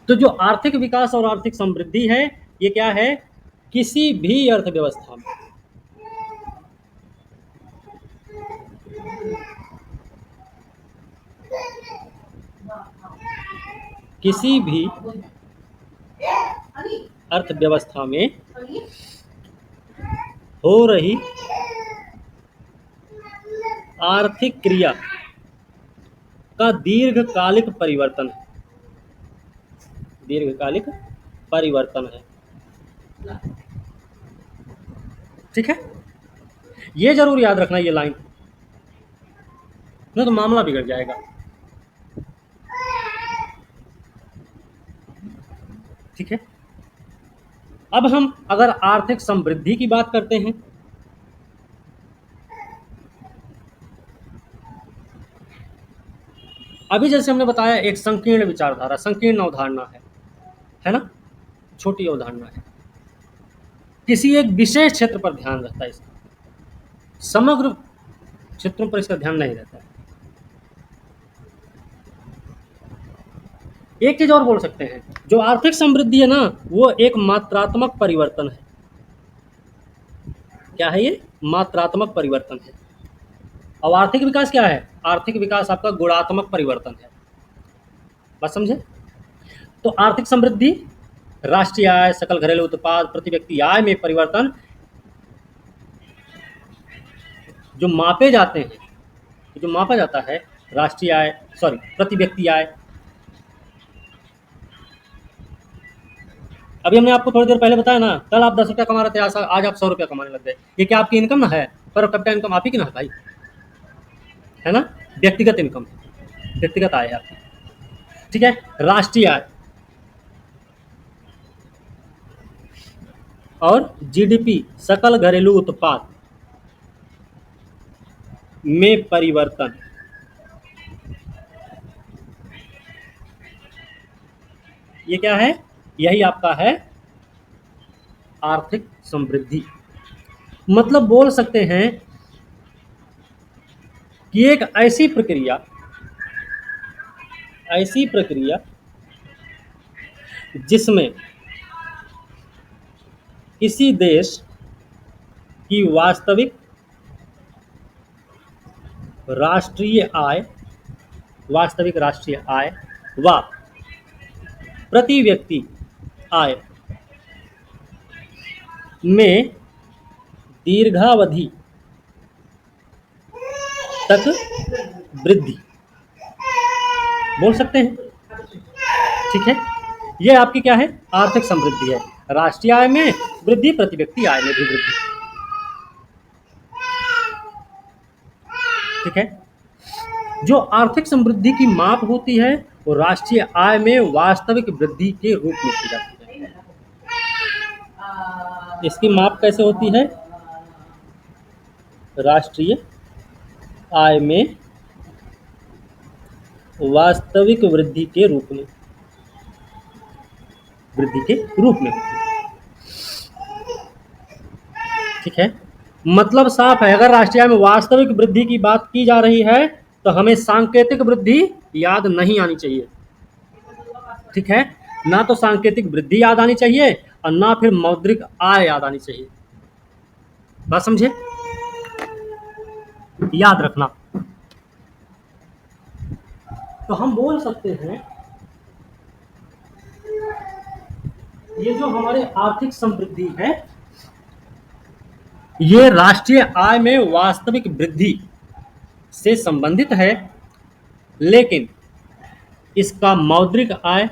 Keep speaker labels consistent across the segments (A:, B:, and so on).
A: तो जो आर्थिक विकास और आर्थिक समृद्धि है, ये क्या है? किसी भी अर्थव्यवस्था में, किसी भी अर्थव्यवस्था में हो रही आर्थिक क्रिया का दीर्घकालिक परिवर्तन है। दीर्घकालिक परिवर्तन है। ठीक है, ये जरूर याद रखना ये लाइन, नहीं तो मामला बिगड़ जाएगा। ठीक है, अब हम अगर आर्थिक समृद्धि की बात करते हैं, अभी जैसे हमने बताया एक संकीर्ण विचारधारा, संकीर्ण अवधारणा है ना, छोटी अवधारणा है, किसी एक विशेष क्षेत्र पर ध्यान रहता है, इसका समग्र क्षेत्रों पर इसका ध्यान नहीं रहता है। एक चीज और बोल सकते हैं, जो आर्थिक समृद्धि है ना, वो एक मात्रात्मक परिवर्तन है। क्या है ये? मात्रात्मक परिवर्तन है। और आर्थिक विकास क्या है? आर्थिक विकास आपका गुणात्मक परिवर्तन है। बात समझे? तो आर्थिक समृद्धि, राष्ट्रीय आय, सकल घरेलू उत्पाद, प्रति व्यक्ति आय में परिवर्तन, जो मापे जाते हैं, जो मापा जाता है, राष्ट्रीय आय, सॉरी, प्रति व्यक्ति आय। अभी हमने आपको थोड़ी देर पहले बताया ना, कल आप 10 रुपया कमा रहे थे, आज आप 100 रुपया कमाने लग गए। ये क्या आपकी इनकम ना है? पर कैपिटा इनकम आप ही की ना है भाई, है ना? व्यक्तिगत इनकम, व्यक्तिगत आय है आपकी। ठीक है, राष्ट्रीय आय और जीडीपी, सकल घरेलू उत्पाद में परिवर्तन, ये क्या है? यही आपका है आर्थिक समृद्धि। मतलब बोल सकते हैं कि एक ऐसी प्रक्रिया जिसमें किसी देश की राष्ट्रीय आय वास्तविक राष्ट्रीय आय व प्रति व्यक्ति आय में दीर्घावधि तक वृद्धि, बोल सकते हैं। ठीक है, ये आपकी क्या है? आर्थिक समृद्धि है। राष्ट्रीय आय में वृद्धि, प्रति व्यक्ति आय में भी वृद्धि। ठीक है, जो आर्थिक समृद्धि की माप होती है वो राष्ट्रीय आय में वास्तविक वृद्धि के रूप में की जाती है। इसकी माप कैसे होती है? राष्ट्रीय आय में वास्तविक वृद्धि के रूप में, ठीक है, मतलब साफ है। अगर राष्ट्रीय आय में वास्तविक वृद्धि की बात की जा रही है तो हमें सांकेतिक वृद्धि याद नहीं आनी चाहिए। ठीक है, ना तो सांकेतिक वृद्धि याद आनी चाहिए और ना फिर मौद्रिक आय याद आनी चाहिए। बात समझे? याद रखना। तो हम बोल सकते हैं ये जो हमारे आर्थिक समृद्धि है ये राष्ट्रीय आय में वास्तविक वृद्धि से संबंधित है, लेकिन इसका मौद्रिक आय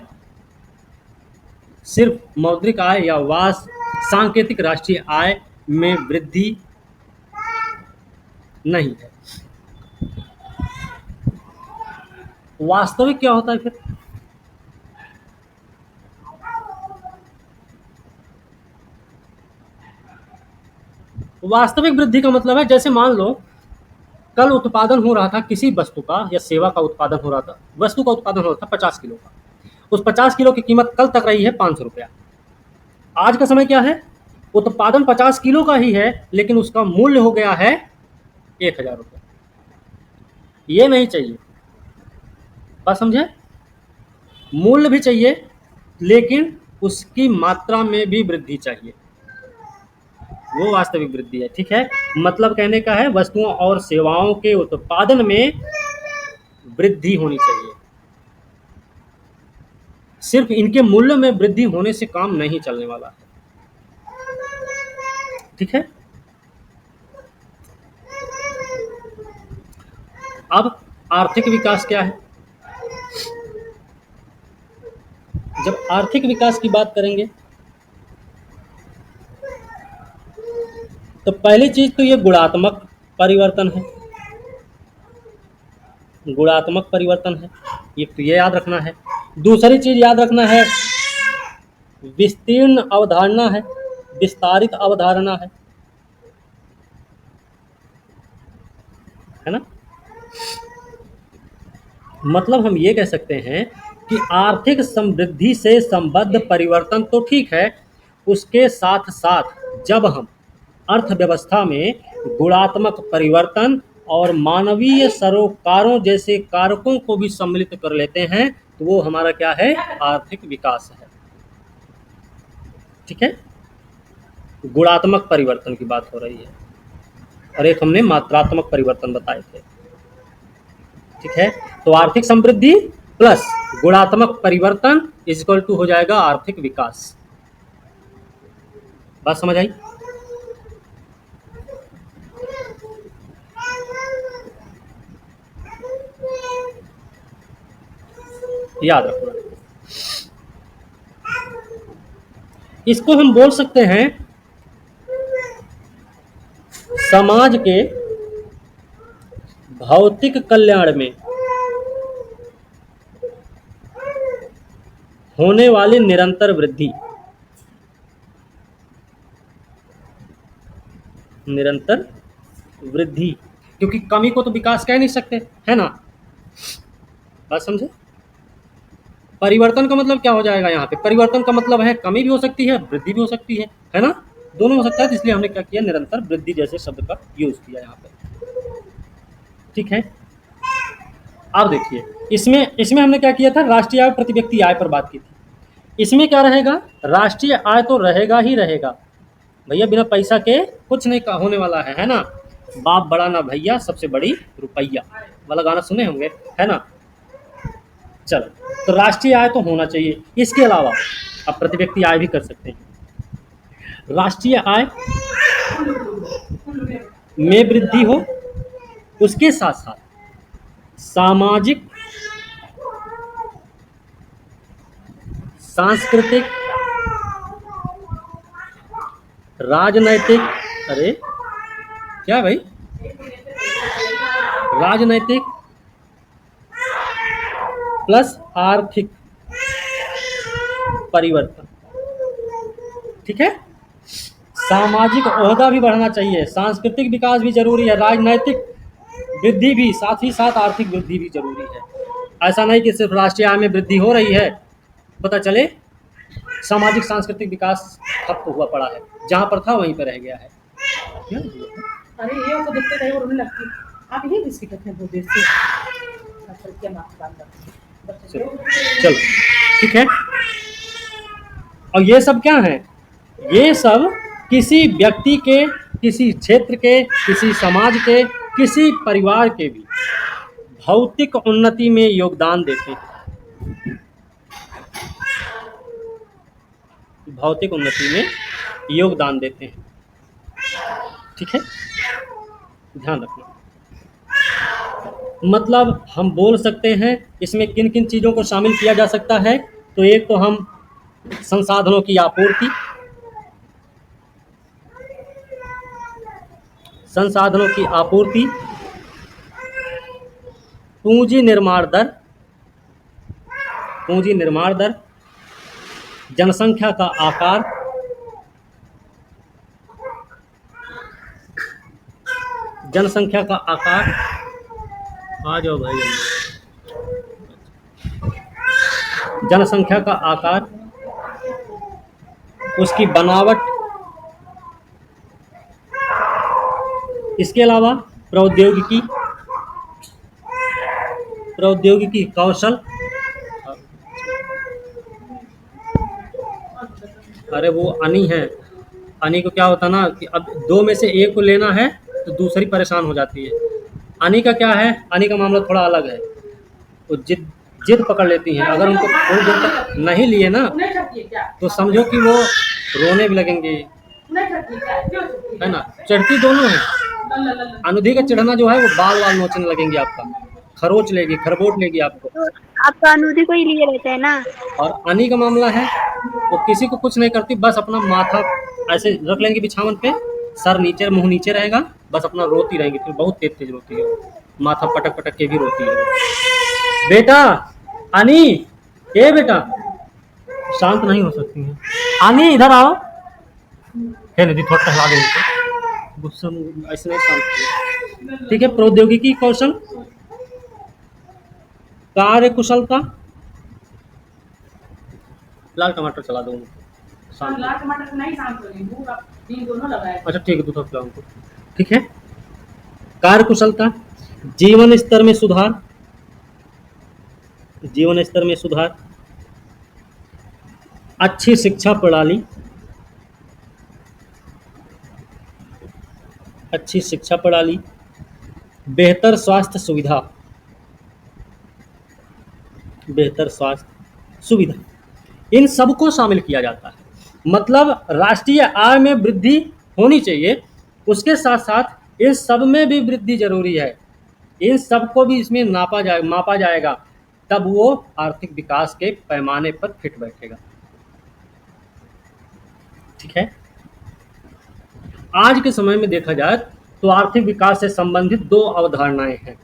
A: सिर्फ मौद्रिक आय या सांकेतिक राष्ट्रीय आय में वृद्धि नहीं है। वास्तविक क्या होता है फिर? वास्तविक वृद्धि का मतलब है, जैसे मान लो कल उत्पादन हो रहा था किसी वस्तु का या सेवा का उत्पादन हो रहा था, वस्तु का उत्पादन हो रहा था 50 किलो का, उस 50 किलो की कीमत कल तक रही है 500 रुपया। आज का समय क्या है? उत्पादन 50 किलो का ही है लेकिन उसका मूल्य हो गया है 1000 रुपया। ये नहीं चाहिए। बात समझे? मूल्य भी चाहिए लेकिन उसकी मात्रा में भी वृद्धि चाहिए, वो वास्तविक वृद्धि है। ठीक है, मतलब कहने का है वस्तुओं और सेवाओं के उत्पादन में वृद्धि होनी चाहिए, सिर्फ इनके मूल्य में वृद्धि होने से काम नहीं चलने वाला है। ठीक है, अब आर्थिक विकास क्या है? जब आर्थिक विकास की बात करेंगे तो पहली चीज तो ये गुणात्मक परिवर्तन है, गुणात्मक परिवर्तन है, ये तो ये याद रखना है। दूसरी चीज याद रखना है, विस्तीर्ण अवधारणा है, विस्तारित अवधारणा है ना। मतलब हम ये कह सकते हैं कि आर्थिक समृद्धि से संबद्ध परिवर्तन तो ठीक है, उसके साथ साथ जब हम अर्थव्यवस्था में गुणात्मक परिवर्तन और मानवीय सरोकारों जैसे कारकों को भी सम्मिलित कर लेते हैं तो वो हमारा क्या है? आर्थिक विकास है। ठीक है, गुणात्मक परिवर्तन की बात हो रही है और एक हमने मात्रात्मक परिवर्तन बताए थे। ठीक है, तो आर्थिक समृद्धि प्लस गुणात्मक परिवर्तन इज इक्वल टू हो जाएगा आर्थिक विकास। बात समझ आई? याद रखना, इसको हम बोल सकते हैं समाज के भौतिक कल्याण में होने वाली निरंतर वृद्धि, निरंतर वृद्धि, क्योंकि कमी को तो विकास कह नहीं सकते, है ना। बात समझे? परिवर्तन का मतलब क्या हो जाएगा? यहाँ पे परिवर्तन का मतलब है कमी भी हो सकती है, वृद्धि भी हो सकती है ना, दोनों हो सकता है। इसलिए हमने क्या किया, निरंतर वृद्धि जैसे शब्द का यूज किया यहाँ पे। ठीक है, अब देखिए इसमें इसमें हमने क्या किया था, राष्ट्रीय आय प्रति व्यक्ति आय पर बात की थी। इसमें क्या रहेगा, राष्ट्रीय आय तो रहेगा ही रहेगा भैया, बिना पैसा के कुछ नहीं होने वाला है ना। बाप बड़ा ना भैया, सबसे बड़ी रुपैया वाला गाना सुने होंगे, है ना। चलो, तो राष्ट्रीय आय तो होना चाहिए। इसके अलावा आप प्रति व्यक्ति आय भी कर सकते हैं। राष्ट्रीय आय में वृद्धि हो, उसके साथ साथ सामाजिक, सांस्कृतिक, राजनैतिक, अरे क्या भाई, राजनैतिक प्लस आर्थिक परिवर्तन। ठीक है, सामाजिक ओहदा भी बढ़ना चाहिए, सांस्कृतिक विकास भी जरूरी है, राजनैतिक वृद्धि भी, साथ ही साथ आर्थिक वृद्धि भी जरूरी है। ऐसा नहीं कि सिर्फ राष्ट्रीय आय में वृद्धि हो रही है, पता चले सामाजिक सांस्कृतिक विकास ठप हुआ पड़ा है, जहाँ पर था वहीं पर रह गया है।
B: अरे ये तो देखते रहे और उन्हें लगती आप ये बिस्किट रखें बहुत देर से। अच्छा क्या बात
A: चलो ठीक है, और ये सब क्या है, ये सब किसी व्यक्ति के, किसी क्षेत्र के, किसी समाज के, किसी परिवार के भी भौतिक उन्नति में योगदान देते हैं, भौतिक उन्नति में योगदान देते हैं। ठीक है, ध्यान रखना। मतलब हम बोल सकते हैं इसमें किन किन चीज़ों को शामिल किया जा सकता है, तो एक तो हम संसाधनों की आपूर्ति, संसाधनों की आपूर्ति, पूंजी निर्माण दर, पूंजी निर्माण दर, जनसंख्या का आकार, जनसंख्या का आकार, आ जाओ भाई, जनसंख्या का आकार, उसकी बनावट, इसके अलावा प्रौद्योगिकी, प्रौद्योगिकी कौशल, अरे वो अनि है। अनि को क्या होता है ना कि अब दो में से एक को लेना है तो दूसरी परेशान हो जाती है। अनि का क्या है, अनि का मामला थोड़ा अलग है। वो जिद जिद पकड़ लेती हैं, अगर उनको थोड़ी देर तक नहीं लिए ना
B: उन्हें छटती है क्या?
A: तो समझो कि वो रोने भी लगेंगे,
B: उन्हें छटती है क्या? क्यों छटती
A: है ना। चिढ़ती दोनों है।
B: है?
A: अनुधि का चिढ़ना जो है वो बाल वाल नोचने लगेंगे आपका, खरोच लेगी, खरबोट लेगी आपको।
C: तो आप तो अनुदी को ही लिए रहते हैं ना।
A: और अनी का मामला है, वो किसी को कुछ नहीं करती, बस अपना माथा ऐसे रख लेंगी बिछावन पे, सर नीचे मुंह नीचे रहेगा, बस अपना रोती रहेंगी, फिर बहुत तेज तेज रोती है वो। माथा पटक पटक के भी रोती है वो। बेटा अनी, ए बेटा, शांत नहीं हो सकती है। अनी इधर आओ, है निधि थोड़ा टहला दो उनको, गुस्सा ऐसे नहीं शांत किए। ठीक है, प्रौद्योगिकी कौशल, कार्य कुशलता, लाल टमाटर चला दो उनको, शांत हो।
B: लाल टमाटर से नहीं शांत होगी, दूध आप तीन दोनों लगाए।
A: अच्छा ठीक है, दूसरा खिलाओ उनको। ठीक है, कार्य कुशलता, जीवन स्तर में सुधार, जीवन स्तर में सुधार, अच्छी शिक्षा प्रणाली, अच्छी शिक्षा प्रणाली, बेहतर स्वास्थ्य सुविधा, बेहतर स्वास्थ्य सुविधा, इन सबको शामिल किया जाता है। मतलब राष्ट्रीय आय में वृद्धि होनी चाहिए, उसके साथ साथ इन सब में भी वृद्धि जरूरी है। इन सबको भी इसमें मापा जाएगा, तब वो आर्थिक विकास के पैमाने पर फिट बैठेगा। ठीक है, आज के समय में देखा जाए तो आर्थिक विकास से संबंधित दो अवधारणाएं हैं।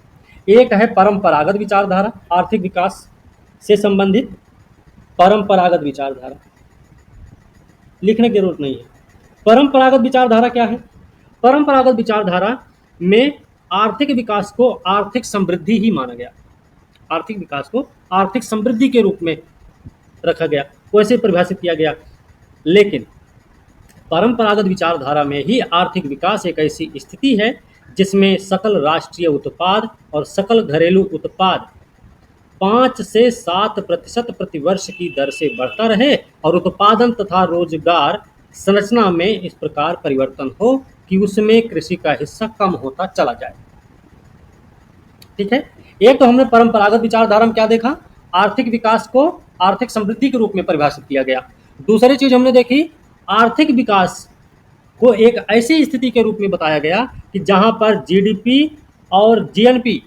A: एक है परंपरागत विचारधारा, आर्थिक विकास से संबंधित परंपरागत विचारधारा, लिखने की जरूरत नहीं है। परंपरागत विचारधारा क्या है? परंपरागत विचारधारा में आर्थिक विकास को आर्थिक समृद्धि ही माना गया, आर्थिक विकास को आर्थिक समृद्धि के रूप में रखा गया, वैसे परिभाषित किया गया। लेकिन परंपरागत विचारधारा में ही आर्थिक विकास एक ऐसी स्थिति है जिसमें सकल राष्ट्रीय उत्पाद और सकल घरेलू उत्पाद 5 से 7% प्रतिवर्ष की दर से बढ़ता रहे और उत्पादन तथा रोजगार संरचना में इस प्रकार परिवर्तन हो कि उसमें कृषि का हिस्सा कम होता चला जाए। ठीक है, एक तो हमने परंपरागत विचारधारा में क्या देखा, आर्थिक विकास को आर्थिक समृद्धि के रूप में परिभाषित किया गया। दूसरी चीज हमने देखी, आर्थिक विकास को एक ऐसी स्थिति के रूप में बताया गया कि जहां पर जीडीपी और जीएनपी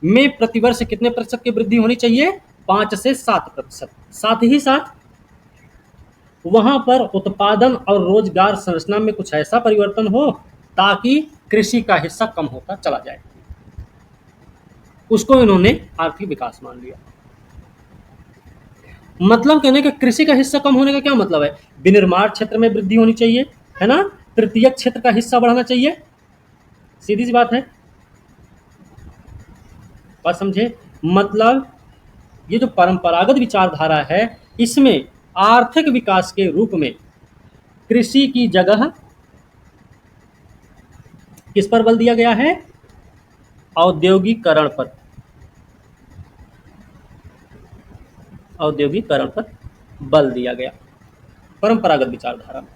A: में प्रतिवर्ष कितने प्रतिशत की वृद्धि होनी चाहिए, 5 से 7%। साथ ही साथ वहां पर उत्पादन और रोजगार संरचना में कुछ ऐसा परिवर्तन हो ताकि कृषि का हिस्सा कम होता चला जाए, उसको इन्होंने आर्थिक विकास मान लिया। मतलब कहने का कृषि का हिस्सा कम होने का क्या मतलब है, विनिर्माण क्षेत्र में वृद्धि होनी चाहिए, है ना, तृतीयक क्षेत्र का हिस्सा बढ़ाना चाहिए, सीधी सी बात है, बात समझे। मतलब ये जो परंपरागत विचारधारा है, इसमें आर्थिक विकास के रूप में कृषि की जगह किस पर बल दिया गया है, औद्योगिकरण पर, औद्योगिकरण पर बल दिया गया परंपरागत विचारधारा में।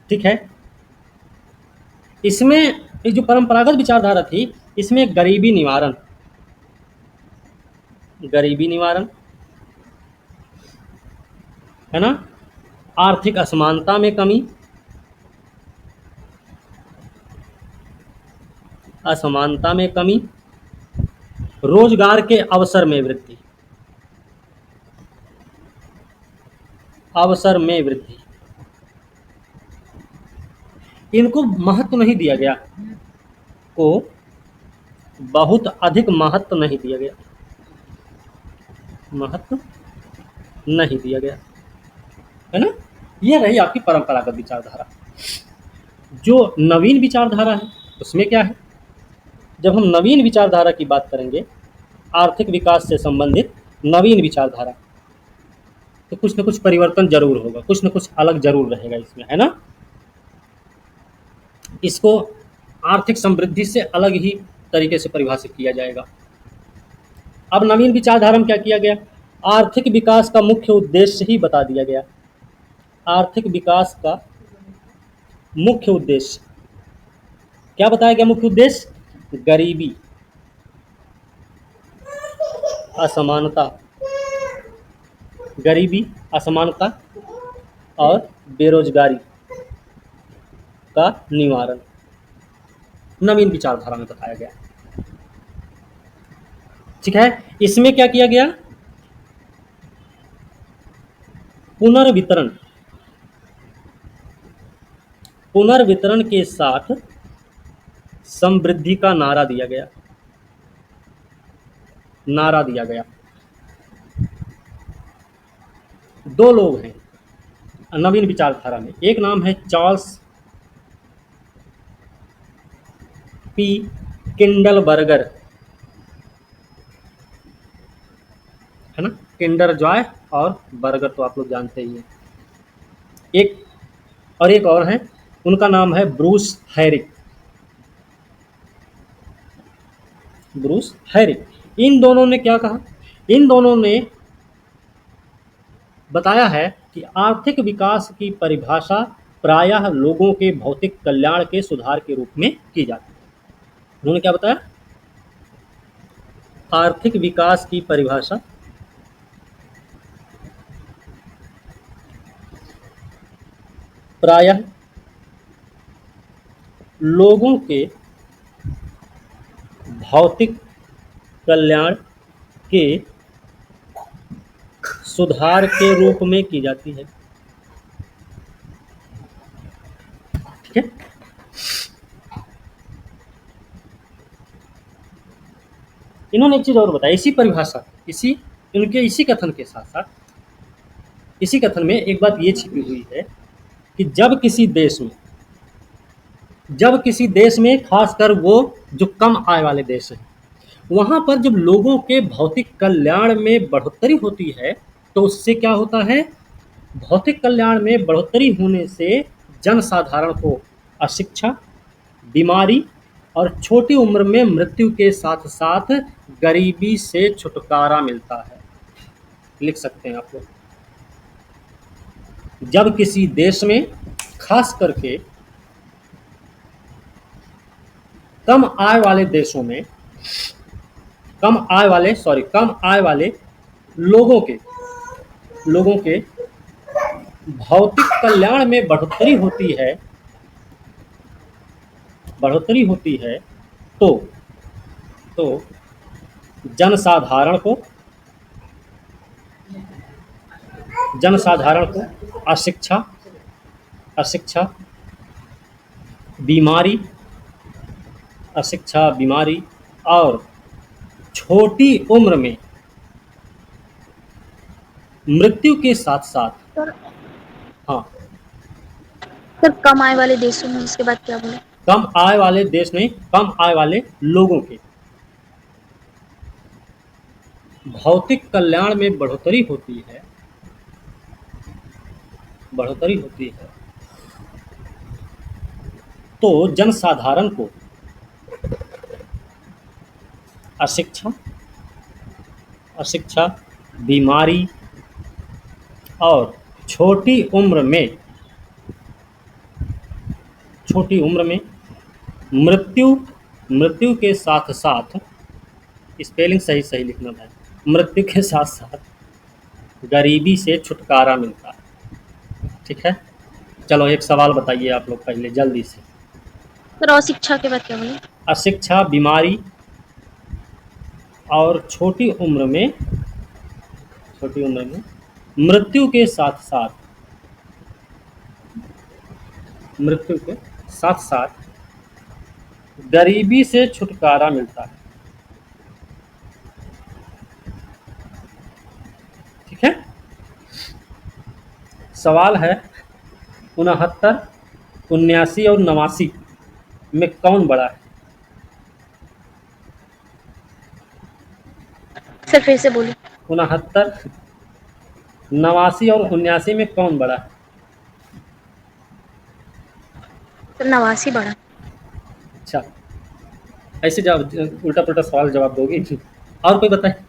A: ठीक है, इसमें ये जो परंपरागत विचारधारा थी, इसमें गरीबी निवारण, गरीबी निवारण, है ना, आर्थिक असमानता में कमी, असमानता में कमी, रोजगार के अवसर में वृद्धि, अवसर में वृद्धि, इनको महत्व नहीं दिया गया, को बहुत अधिक महत्व नहीं दिया गया, महत्व नहीं दिया गया, है ना। यह रही आपकी परंपरागत विचारधारा। जो नवीन विचारधारा है उसमें क्या है, जब हम नवीन विचारधारा की बात करेंगे, आर्थिक विकास से संबंधित नवीन विचारधारा, तो कुछ न कुछ परिवर्तन जरूर होगा, कुछ न कुछ अलग जरूर रहेगा इसमें, है ना। इसको आर्थिक समृद्धि से अलग ही तरीके से परिभाषित किया जाएगा। अब नवीन विचारधारा में क्या किया गया, आर्थिक विकास का मुख्य उद्देश्य ही बता दिया गया। आर्थिक विकास का मुख्य उद्देश्य, क्या बताया गया मुख्य उद्देश्य? गरीबी, असमानता, गरीबी, असमानता और बेरोजगारी का निवारण नवीन विचारधारा में बताया गया। ठीक है, इसमें क्या किया गया? पुनर्वितरण, पुनर्वितरण के साथ समृद्धि का नारा दिया गया, नारा दिया गया। दो लोग हैं नवीन विचारधारा में, एक नाम है चार्ल्स पी किंडलबर्गर, है ना, किंडर जॉय और बर्गर तो आप लोग जानते ही हैं। एक और है, उनका नाम है ब्रूस हैरिक, ब्रूस हैरिक। इन दोनों ने क्या कहा? इन दोनों ने बताया है कि आर्थिक विकास की परिभाषा प्रायः लोगों के भौतिक कल्याण के सुधार के रूप में की जाती है। उन्होंने क्या बताया? आर्थिक विकास की परिभाषा प्रायः लोगों के भौतिक कल्याण के सुधार के रूप में की जाती है। ठीक है, इन्होंने एक चीज और बताया इसी परिभाषा, इसी कथन के साथ साथ, इसी कथन में एक बात ये छिपी हुई है कि जब किसी देश में खासकर वो जो कम आय वाले देश हैं, वहां पर जब लोगों के भौतिक कल्याण में बढ़ोतरी होती है तो उससे क्या होता है? भौतिक कल्याण में बढ़ोतरी होने से जनसाधारण को अशिक्षा, बीमारी और छोटी उम्र में मृत्यु के साथ साथ गरीबी से छुटकारा मिलता है। लिख सकते हैं आप लोग, जब किसी देश में खास करके कम आय वाले देशों में कम आय वाले लोगों के भौतिक कल्याण में बढ़ोतरी होती है तो जनसाधारण को अशिक्षा, बीमारी और छोटी उम्र में मृत्यु के साथ साथ,
C: सर
A: हाँ
C: सर कम आय वाले देशों में उसके बाद क्या बोले?
A: कम आय वाले देश नहीं, कम आय वाले लोगों के भौतिक कल्याण में बढ़ोतरी होती है तो जनसाधारण को अशिक्षा, बीमारी और छोटी उम्र में मृत्यु के साथ साथ, स्पेलिंग सही लिखना है, मृत्यु के साथ साथ गरीबी से छुटकारा मिलता है। ठीक है, चलो एक सवाल बताइए आप लोग पहले जल्दी से।
C: सर अशिक्षा के बाद क्या बोले?
A: अशिक्षा, बीमारी और छोटी उम्र में मृत्यु के साथ साथ गरीबी से छुटकारा मिलता है। ठीक है, सवाल है 69, 79 और 89 में कौन बड़ा है?
C: सर फिर से बोलो।
A: 69, 89 और 79 में कौन बड़ा है?
C: सर 89 बड़ा।
A: अच्छा, ऐसे जवाब, उल्टा पुल्टा सवाल जवाब दोगी? और कोई बताए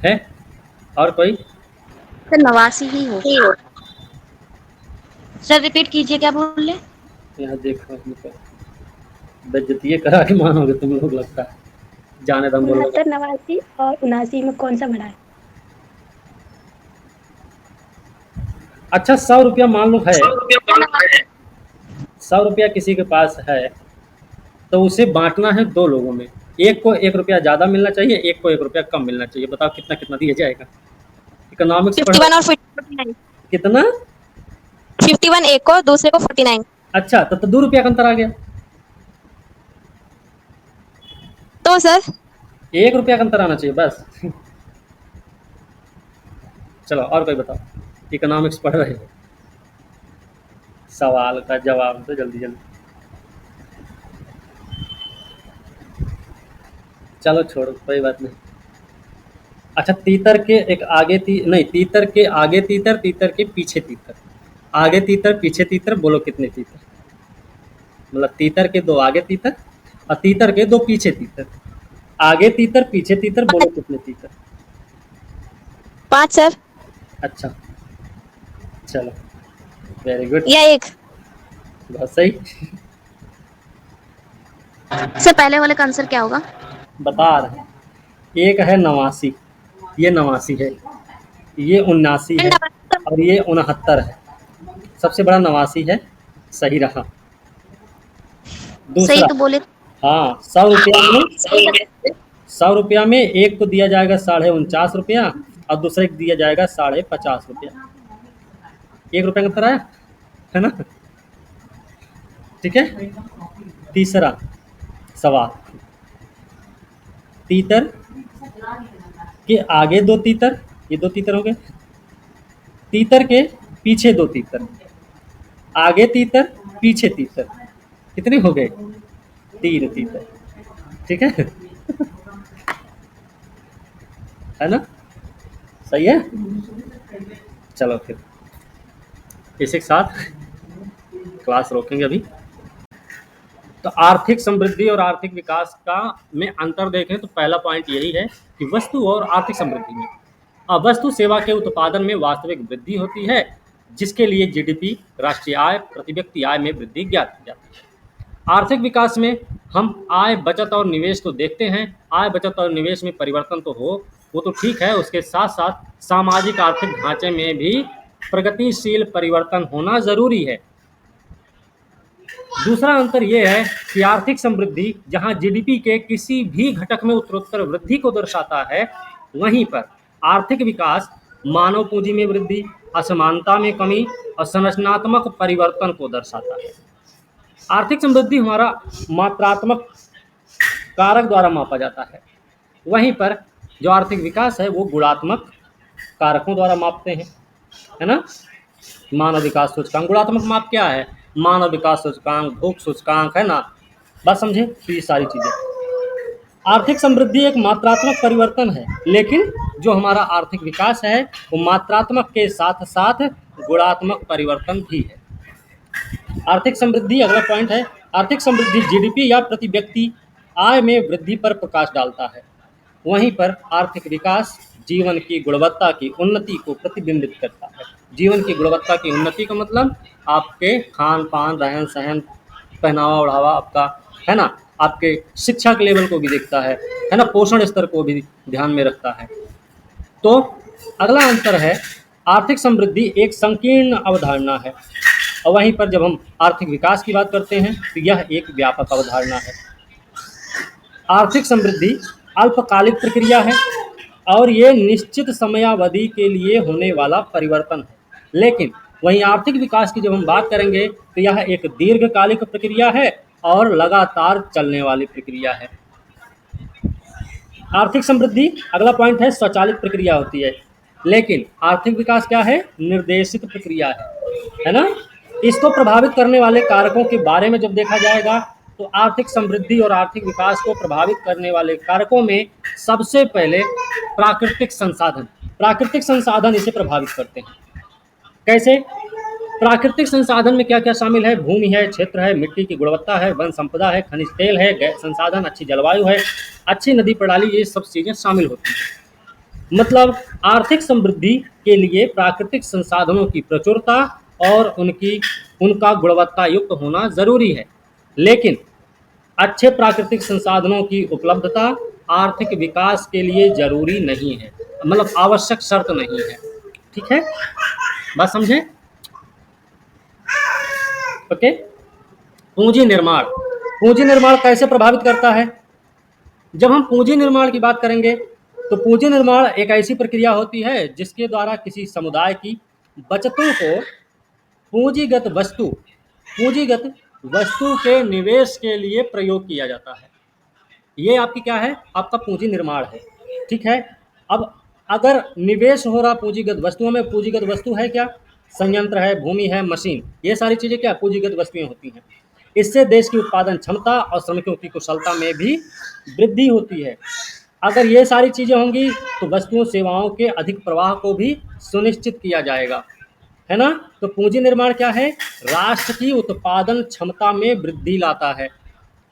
A: है? और कोई?
C: सर 89 ही हो।
D: सर रिपीट कीजिए, क्या बोल रहे?
A: यहाँ देखो हमको बेइज्जती करा के मानोगे तुम लोग, लगता है। जाने दम बोलो।
E: 69, 89 और 79 में कौन सा बड़ा है?
A: अच्छा 100 रुपया मान लो है, 100 रुपया किसी के पास है, तो उसे बांटना है 2 लोगों में। एक को 1 रुपया ज़्यादा मिलना चाहिए, एक को 1 रुपया कम मिलना चाहिए। बताओ कितना कितना दिया जाएगा? इकोनॉमिक्स पढ़
D: 51 और 49।
A: कितना?
D: 51 एक को, दूसरे को 49।
A: अच्छा तो 2 रुपया का अंतर आ गया।
D: तो सर
A: 1 रुपया का अंतर आना चाहिए बस। चलो और कोई बताओ, इकोनॉमिक्स पढ़ रहे हो, सवाल का जवाब दो जल्दी जल्दी। चलो छोड़ो कोई बात नहीं। अच्छा तीतर के एक आगे नहीं, तीतर के आगे तीतर, तीतर के पीछे तीतर। आगे तीतर पीछे तीतर, बोलो कितने तीतर? मतलब तीतर के 2 आगे तीतर और तीतर के 2 पीछे तीतर। आगे तीतर पीछे तीतर, बोलो कितने तीतर?
D: 5 सर,
A: अच्छा चलो वेरी गुड,
D: या एक?
A: बहुत सही।
C: सर पहले वाले का आंसर क्या होगा?
A: बता रहे हैं, एक है 89, ये 89 है, ये 79 है और ये 69 है। सबसे बड़ा 89 है, सही रहा।
C: सही
A: दूसरा,
C: तो बोले।
A: हाँ 100 रुपया में एक को दिया जाएगा 49.5 रुपया और दूसरे को दिया जाएगा 50.5 रुपया। 1 रुपया का अंतर आया है ना? ठीक है। तीसरा सवाल, तीतर के आगे 2 तीतर, ये 2 तीतर हो गए। तीतर के पीछे 2 तीतर, आगे तीतर पीछे तीतर, कितने हो गए? 3 तीतर। ठीक है, है ना? सही है। चलो फिर इसी के साथ क्लास रोकेंगे अभी। तो आर्थिक समृद्धि और आर्थिक विकास का में अंतर देखें तो पहला पॉइंट यही है कि वस्तु और आर्थिक समृद्धि में वस्तु सेवा के उत्पादन में वास्तविक वृद्धि होती है, जिसके लिए जीडीपी राष्ट्रीय आय प्रति व्यक्ति आय में वृद्धि ज्ञात की जाती है। आर्थिक विकास में हम आय बचत और निवेश तो देखते हैं। आय बचत और निवेश में परिवर्तन तो हो, वो तो ठीक है, उसके साथ साथ सामाजिक आर्थिक ढांचे में भी प्रगतिशील परिवर्तन होना जरूरी है। दूसरा अंतर यह है कि आर्थिक समृद्धि जहां जीडीपी के किसी भी घटक में उत्तरोत्तर वृद्धि को दर्शाता है, वहीं पर आर्थिक विकास मानव पूंजी में वृद्धि, असमानता में कमी और संरचनात्मक परिवर्तन को दर्शाता है। आर्थिक समृद्धि हमारा मात्रात्मक कारक द्वारा मापा जाता है, वहीं पर जो आर्थिक विकास है वो गुणात्मक कारकों द्वारा मापते हैं, है ना? मानव विकास सूचकांक, गुणात्मक माप क्या है? मानव विकास सूचकांक, भूख सूचकांक, है ना? बात समझे? तो ये सारी चीजें। आर्थिक समृद्धि एक मात्रात्मक परिवर्तन है, लेकिन जो हमारा आर्थिक विकास है वो मात्रात्मक के साथ साथ गुणात्मक परिवर्तन भी है। आर्थिक समृद्धि, अगला पॉइंट है, आर्थिक समृद्धि जीडीपी या प्रति व्यक्ति आय में वृद्धि पर प्रकाश डालता है, वहीं पर आर्थिक विकास जीवन की गुणवत्ता की उन्नति को प्रतिबिंबित करता है। जीवन की गुणवत्ता की उन्नति का मतलब आपके खान पान, रहन सहन, पहनावा ओढ़ावा आपका, है ना? आपके शिक्षा के लेवल को भी देखता है ना? पोषण स्तर को भी ध्यान में रखता है। तो अगला अंतर है, आर्थिक समृद्धि एक संकीर्ण अवधारणा है और वहीं पर जब हम आर्थिक विकास की बात करते हैं तो यह एक व्यापक अवधारणा है। आर्थिक समृद्धि अल्पकालिक प्रक्रिया है और ये निश्चित समयावधि के लिए होने वाला परिवर्तन है, लेकिन वहीं आर्थिक विकास की जब हम बात करेंगे तो यह एक दीर्घकालिक प्रक्रिया है और लगातार चलने वाली प्रक्रिया है। आर्थिक समृद्धि, अगला पॉइंट है, स्वचालित प्रक्रिया होती है, लेकिन आर्थिक विकास क्या है? निर्देशित प्रक्रिया है ना? इसको प्रभावित करने वाले कारकों के बारे में जब देखा जाएगा तो आर्थिक समृद्धि और आर्थिक विकास को प्रभावित करने वाले कारकों में सबसे पहले प्राकृतिक संसाधन इसे प्रभावित करते हैं। कैसे? प्राकृतिक संसाधन में क्या क्या शामिल है? भूमि है, क्षेत्र है, मिट्टी की गुणवत्ता है, वन संपदा है, खनिज तेल है, गैस संसाधन, अच्छी जलवायु है, अच्छी नदी प्रणाली, ये सब चीज़ें शामिल होती हैं। मतलब आर्थिक समृद्धि के लिए प्राकृतिक संसाधनों की प्रचुरता और उनका गुणवत्ता युक्त होना जरूरी है, लेकिन अच्छे प्राकृतिक संसाधनों की उपलब्धता आर्थिक विकास के लिए जरूरी नहीं है, मतलब आवश्यक शर्त नहीं है। ठीक है, बात समझे? ओके। पूंजी निर्माण कैसे प्रभावित करता है? जब हम पूंजी निर्माण की बात करेंगे तो पूंजी निर्माण एक ऐसी प्रक्रिया होती है जिसके द्वारा किसी समुदाय की बचतों को पूंजीगत वस्तु के निवेश के लिए प्रयोग किया जाता है। ये आपकी क्या है? आपका पूंजी निर्माण है। ठीक है। अब अगर निवेश हो रहा पूंजीगत वस्तुओं में, पूंजीगत वस्तु है क्या? संयंत्र है, भूमि है, मशीन, ये सारी चीजें क्या पूंजीगत वस्तुएं होती हैं। इससे देश की उत्पादन क्षमता और श्रमिकों की कुशलता में भी वृद्धि होती है। अगर ये सारी चीजें होंगी तो वस्तुओं सेवाओं के अधिक प्रवाह को भी सुनिश्चित किया जाएगा, है ना। तो पूंजी निर्माण क्या है? राष्ट्र की उत्पादन क्षमता में वृद्धि लाता है।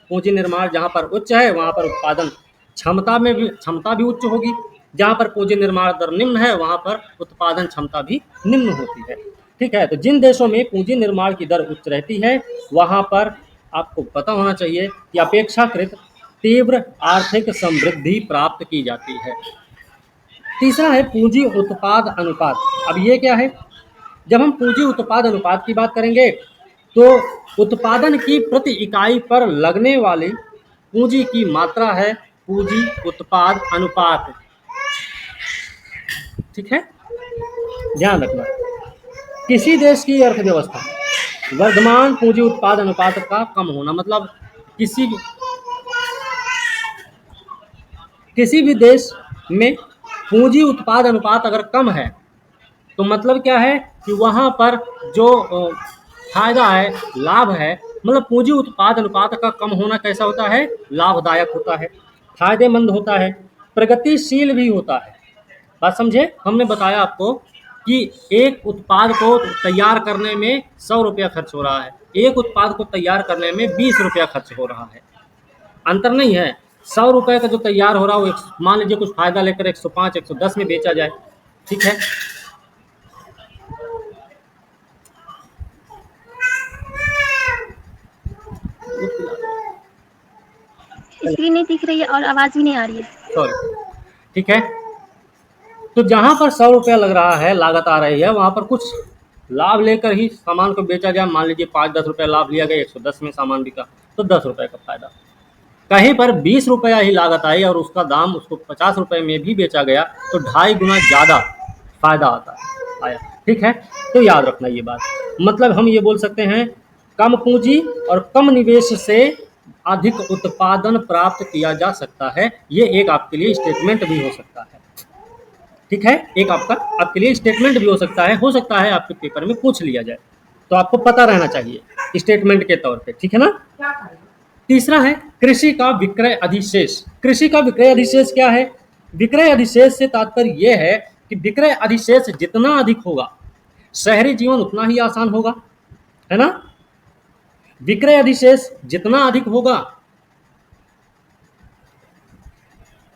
A: पूंजी निर्माण जहाँ पर उच्च है वहाँ पर उत्पादन क्षमता भी उच्च होगी, जहाँ पर पूंजी निर्माण दर निम्न है वहाँ पर उत्पादन क्षमता भी निम्न होती है। ठीक है। तो जिन देशों में पूंजी निर्माण की दर उच्च रहती है वहाँ पर आपको पता होना चाहिए कि अपेक्षाकृत तीव्र आर्थिक समृद्धि प्राप्त की जाती है। तीसरा है पूंजी उत्पाद अनुपात। अब ये क्या है? जब हम पूंजी उत्पाद अनुपात की बात करेंगे तो उत्पादन की प्रति इकाई पर लगने वाली पूंजी की मात्रा है पूंजी उत्पाद अनुपात। ठीक है, ध्यान रखना। किसी देश की अर्थव्यवस्था वर्तमान पूंजी उत्पाद अनुपात का कम होना, मतलब किसी भी देश में पूंजी उत्पाद अनुपात अगर कम है तो मतलब क्या है कि वहाँ पर जो फायदा है, लाभ है, मतलब पूंजी उत्पाद अनुपात का कम होना कैसा होता है? लाभदायक होता है, फायदेमंद होता है, प्रगतिशील भी होता है। बात समझे? हमने बताया आपको कि एक उत्पाद को तैयार करने में 100 रुपया खर्च हो रहा है, एक उत्पाद को तैयार करने में 20 रुपया खर्च हो रहा है, अंतर नहीं है। 100 रुपये का जो तैयार हो रहा है वो मान लीजिए कुछ फायदा लेकर 105 110 में बेचा जाए। ठीक है,
E: स्क्रीन नहीं दिख रही है और आवाज भी नहीं आ रही है।
A: सॉरी। ठीक है, तो जहां पर 100 रुपया लग रहा है, लागत आ रही है, वहां पर कुछ लाभ लेकर ही सामान को बेचा जाए। मान लीजिए 5-10 रुपया लाभ लिया गया, 110 में सामान बिका तो 10 रुपये का फायदा। कहीं पर 20 रुपया ही लागत आई और उसका दाम उसको 50 रुपये में भी बेचा गया तो 2.5 गुना ज़्यादा फायदा आया। ठीक है, तो याद रखना ये बात। मतलब हम ये बोल सकते हैं कम पूंजी और कम निवेश से अधिक उत्पादन प्राप्त किया जा सकता है। ये एक आपके लिए स्टेटमेंट भी हो सकता है। ठीक है, एक आपके लिए स्टेटमेंट भी हो सकता है आपके पेपर में पूछ लिया जाए, तो आपको पता रहना चाहिए स्टेटमेंट के तौर पे। ठीक है ना। तीसरा है कृषि का विक्रय अधिशेष। कृषि का विक्रय अधिशेष क्या है? विक्रय अधिशेष से तात्पर्य यह है कि विक्रय अधिशेष जितना अधिक होगा शहरी जीवन उतना ही आसान होगा, है ना। विक्रय अधिशेष जितना अधिक होगा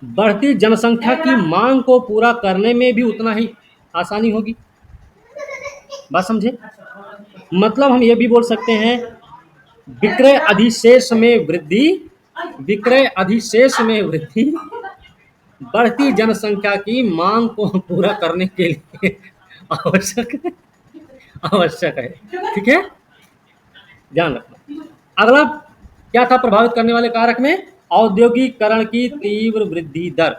A: बढ़ती जनसंख्या की मांग को पूरा करने में भी उतना ही आसानी होगी। बात समझे? मतलब हम ये भी बोल सकते हैं विक्रय अधिशेष में वृद्धि बढ़ती जनसंख्या की मांग को पूरा करने के लिए आवश्यक है। ठीक है, ध्यान रखना। अगला क्या था प्रभावित करने वाले कारक में? औद्योगिकरण की तीव्र वृद्धि दर।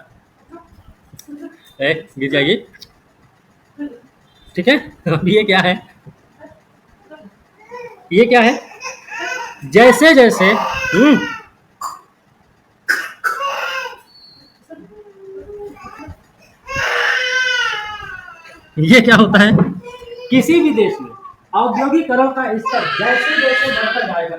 A: गिर जाइए। ठीक है, अब ये क्या है? जैसे जैसे ये क्या होता है? किसी भी देश में औद्योगिकरण का स्तर जैसे जैसे बढ़ता जाएगा,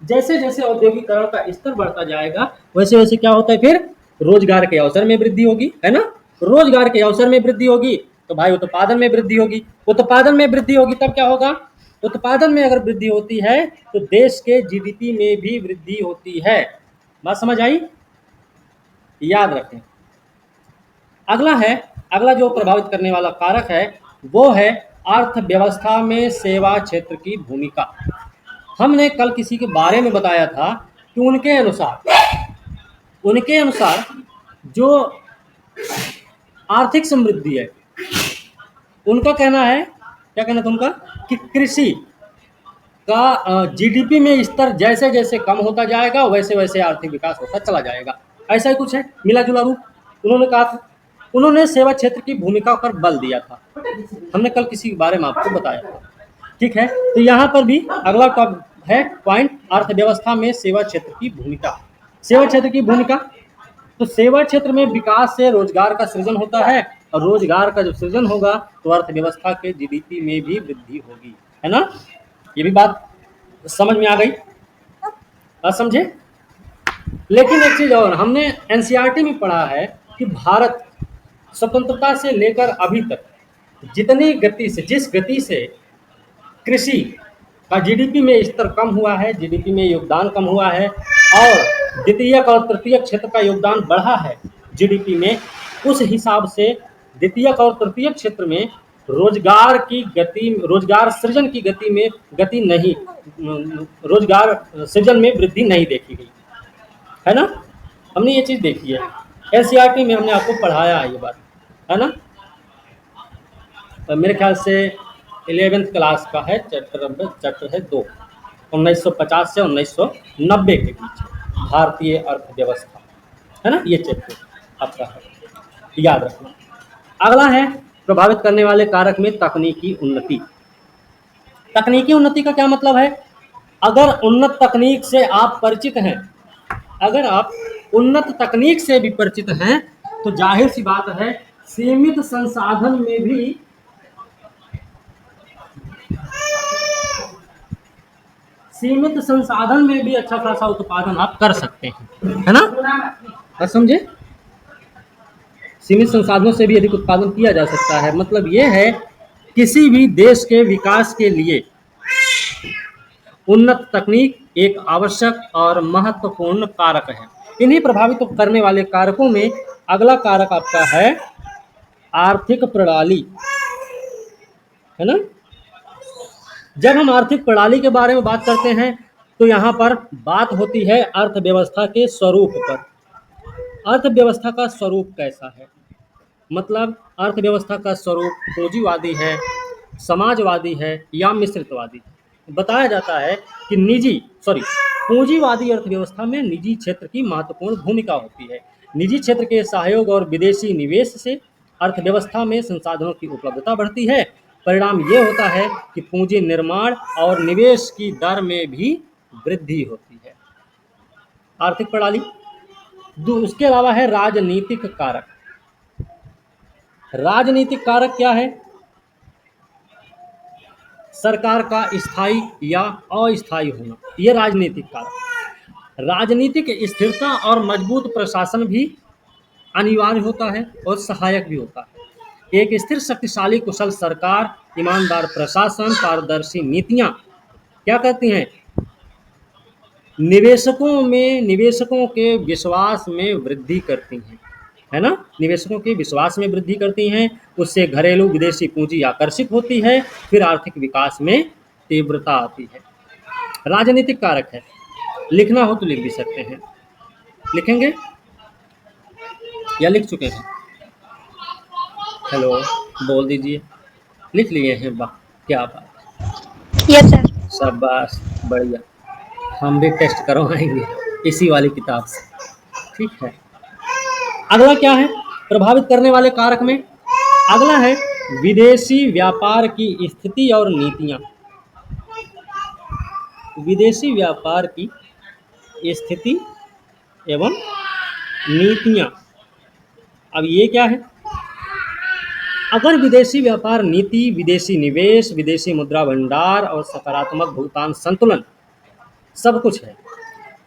A: जैसे जैसे औद्योगिकरण का स्तर बढ़ता जाएगा वैसे वैसे क्या होता है? फिर रोजगार के अवसर में वृद्धि होगी, है ना। रोजगार के अवसर में वृद्धि होगी तो भाई उत्पादन में वृद्धि होगी। उत्पादन में वृद्धि होगी तब क्या होगा? उत्पादन में अगर वृद्धि होती है तो देश के जीडीपी में भी वृद्धि होती है। बात समझ आई? याद रखें। अगला जो प्रभावित करने वाला कारक है वो है अर्थव्यवस्था में सेवा क्षेत्र की भूमिका। हमने कल किसी के बारे में बताया था कि उनके अनुसार जो आर्थिक समृद्धि है, उनका कहना है, क्या कहना था उनका, कि कृषि का जीडीपी में स्तर जैसे जैसे कम होता जाएगा वैसे वैसे आर्थिक विकास होता चला जाएगा। ऐसा ही कुछ है, मिला जुला रूप उन्होंने कहा था। उन्होंने सेवा क्षेत्र की भूमिका पर बल दिया था। हमने कल किसी के बारे में आपको बताया था। ठीक है, तो यहाँ पर भी अगला टॉप है पॉइंट, अर्थव्यवस्था में सेवा क्षेत्र की भूमिका। सेवा क्षेत्र की भूमिका, तो सेवा क्षेत्र में विकास से रोजगार का सृजन होता है, और रोजगार का जब सृजन होगा तो अर्थव्यवस्था के जीडीपी में भी वृद्धि होगी, है ना। ये भी बात समझ में आ गई? समझे? लेकिन एक चीज और, हमने एनसीईआरटी में पढ़ा है कि भारत स्वतंत्रता से लेकर अभी तक जिस गति से कृषि का जीडीपी में स्तर कम हुआ है, जीडीपी में योगदान कम हुआ है, और द्वितीयक और तृतीयक क्षेत्र का योगदान बढ़ा है जीडीपी में, उस हिसाब से द्वितीयक और तृतीयक क्षेत्र में रोजगार सृजन की रोजगार सृजन में वृद्धि नहीं देखी गई, है ना। हमने ये चीज देखी है, एनसीईआरटी में हमने आपको पढ़ाया है ये बात, है ना। मेरे ख्याल से 11वीं क्लास का है, चैप्टर है 2, 1950 से 1990 के बीच, भारतीय अर्थव्यवस्था, है ना, ये चैप्टर आपका है, याद रखना। अगला है प्रभावित करने वाले कारक में तकनीकी उन्नति। तकनीकी उन्नति का क्या मतलब है? अगर उन्नत तकनीक से आप परिचित हैं, अगर आप उन्नत तकनीक से भी परिचित हैं तो जाहिर सी बात है सीमित संसाधन में भी अच्छा खासा उत्पादन आप कर सकते हैं, है ना। आप समझे? सीमित संसाधनों से भी अधिक उत्पादन किया जा सकता है। मतलब ये है, किसी भी देश के विकास के लिए उन्नत तकनीक एक आवश्यक और महत्वपूर्ण कारक है। इन्हीं प्रभावित करने वाले कारकों में अगला कारक आपका है आर्थिक प्रणाली, है ना। जब हम आर्थिक प्रणाली के बारे में बात करते हैं तो यहाँ पर बात होती है अर्थव्यवस्था के स्वरूप पर। अर्थव्यवस्था का स्वरूप कैसा है? मतलब अर्थव्यवस्था का स्वरूप पूंजीवादी है, समाजवादी है या मिश्रितवादी। बताया जाता है कि पूंजीवादी अर्थव्यवस्था में निजी क्षेत्र की महत्वपूर्ण भूमिका होती है। निजी क्षेत्र के सहयोग और विदेशी निवेश से अर्थव्यवस्था में संसाधनों की उपलब्धता बढ़ती है। परिणाम ये होता है कि पूंजी निर्माण और निवेश की दर में भी वृद्धि होती है। आर्थिक प्रणाली। उसके अलावा है राजनीतिक कारक। राजनीतिक कारक क्या है? सरकार का स्थायी या अस्थायी होना, यह राजनीतिक कारक। राजनीतिक स्थिरता और मजबूत प्रशासन भी अनिवार्य होता है और सहायक भी होता है। एक स्थिर, शक्तिशाली, कुशल सरकार, ईमानदार प्रशासन, पारदर्शी नीतियां क्या करती हैं? निवेशकों के विश्वास में वृद्धि करती हैं, है ना। निवेशकों के विश्वास में वृद्धि करती हैं, उससे घरेलू विदेशी पूंजी आकर्षित होती है, फिर आर्थिक विकास में तीव्रता आती है। राजनीतिक कारक है। लिखना हो तो लिख भी सकते हैं। लिखेंगे या लिख चुके हैं? हेलो, बोल दीजिए। लिख लिए हैं? वाह, क्या बात।
D: Yes sir.
C: शाबाश,
A: बढ़िया। हम भी टेस्ट करवाएंगे इसी वाली किताब से, ठीक है। अगला क्या है प्रभावित करने वाले कारक में? अगला है विदेशी व्यापार की स्थिति और नीतियां। विदेशी व्यापार की स्थिति एवं नीतियां। अब ये क्या है? अगर विदेशी व्यापार नीति, विदेशी निवेश, विदेशी मुद्रा भंडार और सकारात्मक भुगतान संतुलन सब कुछ है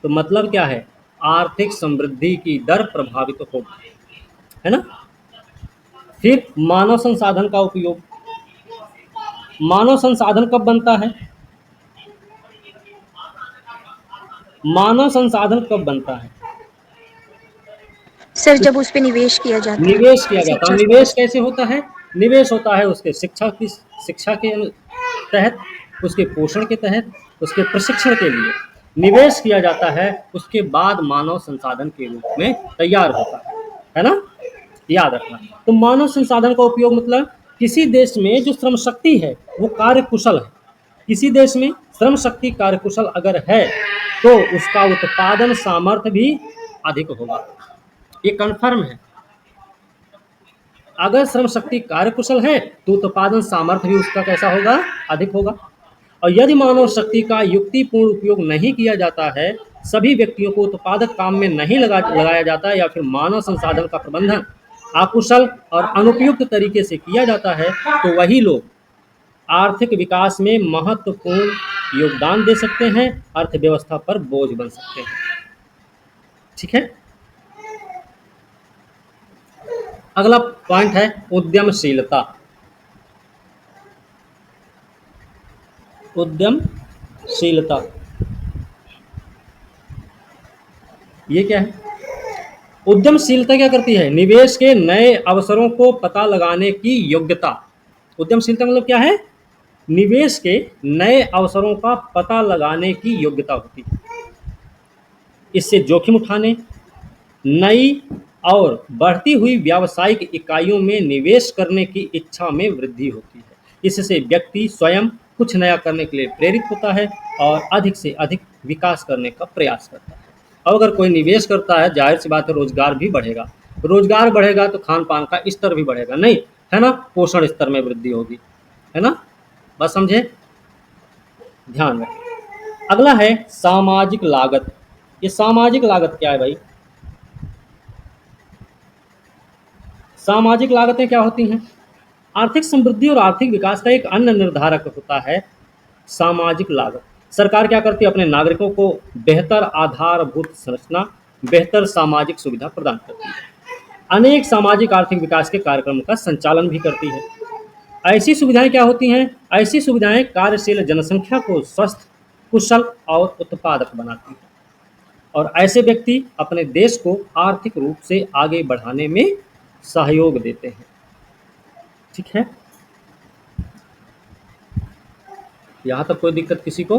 A: तो मतलब क्या है? आर्थिक समृद्धि की दर प्रभावित होगी, है ना। फिर मानव संसाधन का उपयोग। मानव संसाधन कब बनता है? मानव संसाधन कब बनता है?
C: सर जब उस पे निवेश किया जाता है,
A: निवेश किया जाता है।
C: शिक्षा
A: निवेश कैसे होता है? निवेश होता है उसके शिक्षा के तहत, उसके पोषण के तहत, उसके प्रशिक्षण के लिए निवेश किया जाता है। उसके बाद मानव संसाधन के रूप में तैयार होता है ना? याद रखना। तो मानव संसाधन का उपयोग मतलब किसी देश में जो श्रम शक्ति है वो कार्य कुशल है, किसी देश में श्रम शक्ति कार्य कुशल अगर है तो उसका उत्पादन सामर्थ्य भी अधिक होगा। ये कन्फर्म है। अगर श्रम शक्ति कार्यकुशल है तो उत्पादन सामर्थ्य भी उसका कैसा होगा? अधिक होगा। और यदि मानव शक्ति का युक्तिपूर्ण उपयोग नहीं किया जाता है, सभी व्यक्तियों को उत्पादक काम में नहीं लगाया जाता है, या फिर मानव संसाधन का प्रबंधन अकुशल और अनुपयुक्त तरीके से किया जाता है, तो वही लोग आर्थिक विकास में महत्वपूर्ण योगदान दे सकते हैं, अर्थव्यवस्था पर बोझ बन सकते हैं। ठीक है। अगला पॉइंट है उद्यमशीलता। उद्यमशीलता ये क्या है? उद्यमशीलता क्या करती है? निवेश के नए अवसरों को पता लगाने की योग्यता। उद्यमशीलता मतलब क्या है? निवेश के नए अवसरों का पता लगाने की योग्यता होती है। इससे जोखिम उठाने, नई और बढ़ती हुई व्यावसायिक इकाइयों में निवेश करने की इच्छा में वृद्धि होती है। इससे व्यक्ति स्वयं कुछ नया करने के लिए प्रेरित होता है और अधिक से अधिक विकास करने का प्रयास करता है। अब अगर कोई निवेश करता है, जाहिर सी बात है रोजगार भी बढ़ेगा। रोजगार बढ़ेगा तो खान पान का स्तर भी बढ़ेगा, नहीं है ना? पोषण स्तर में वृद्धि होगी, है ना? बस समझे, ध्यान रखें। अगला है सामाजिक लागत। ये सामाजिक लागत क्या है भाई? सामाजिक लागतें क्या होती हैं? आर्थिक समृद्धि और आर्थिक विकास का एक अन्य निर्धारक होता है सामाजिक लागत। सरकार क्या करती है? अपने नागरिकों को बेहतर आधारभूत संरचना, बेहतर सामाजिक सुविधा प्रदान करती है। अनेक सामाजिक आर्थिक विकास के कार्यक्रमों का संचालन भी करती है। ऐसी सुविधाएं क्या होती हैं? ऐसी सुविधाएं कार्यशील जनसंख्या को स्वस्थ, कुशल और उत्पादक बनाती हैं, और ऐसे व्यक्ति अपने देश को आर्थिक रूप से आगे बढ़ाने में सहयोग देते हैं। ठीक है, यहाँ तक कोई दिक्कत किसी को